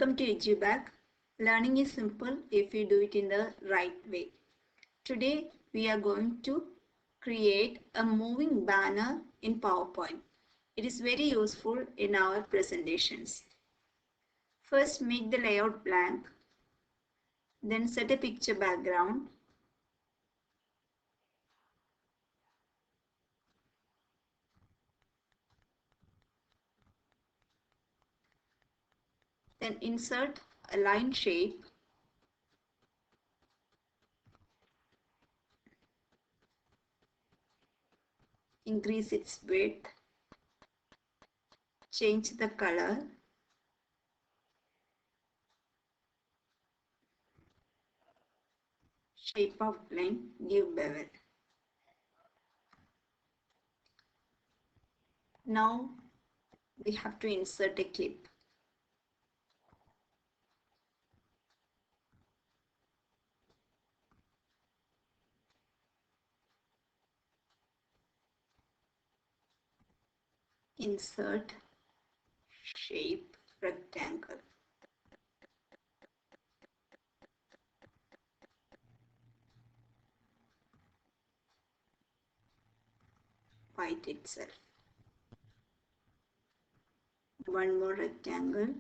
Welcome to EduBag. Learning is simple if you do it in the right way. Today we are going to create a moving banner in PowerPoint. It is very useful in our presentations. First, make the layout blank. Then set a picture background. Then insert a line shape. Increase its width. Change the color. Shape of line, give bevel. Now we have to insert a clip. Insert shape rectangle. White itself. One more rectangle.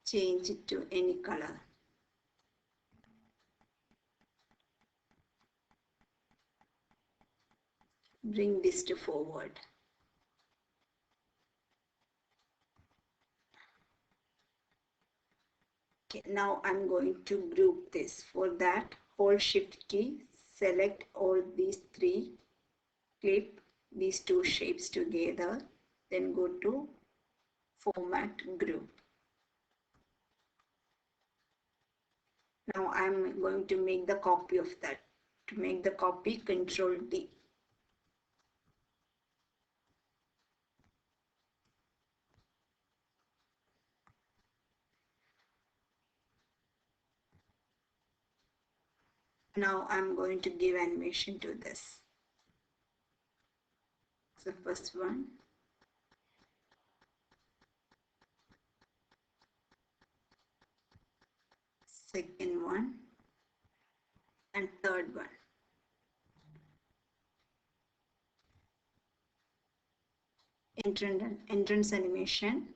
Change it to any color. Bring this to forward. Okay, now I'm going to group this. For that, hold Shift key, select all these three, clip these two shapes together, then go to Format, Group. Now I'm going to make the copy of that. To make the copy, Control D. Now I'm going to give animation to this. The first one. Second one. And third one. Entrance animation.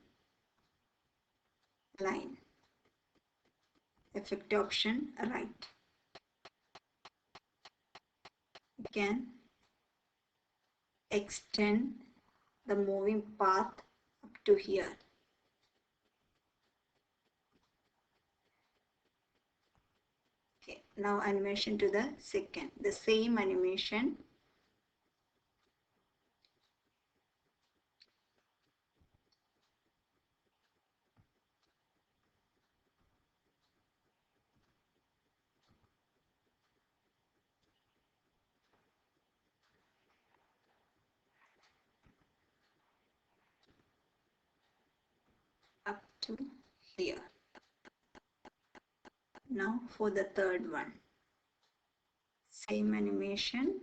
Line. Effect option, right. You can extend the moving path up to here. Okay, now animation to the second. The same animation. Up to here. Now for the third one. Same animation.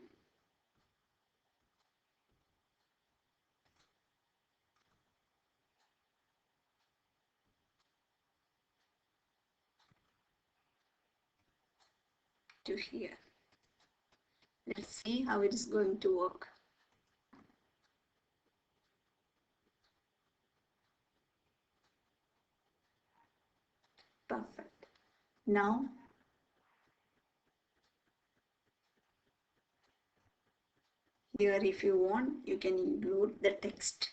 To here. Let's see how it is going to work. Perfect. Now here, if you want, you can include the text.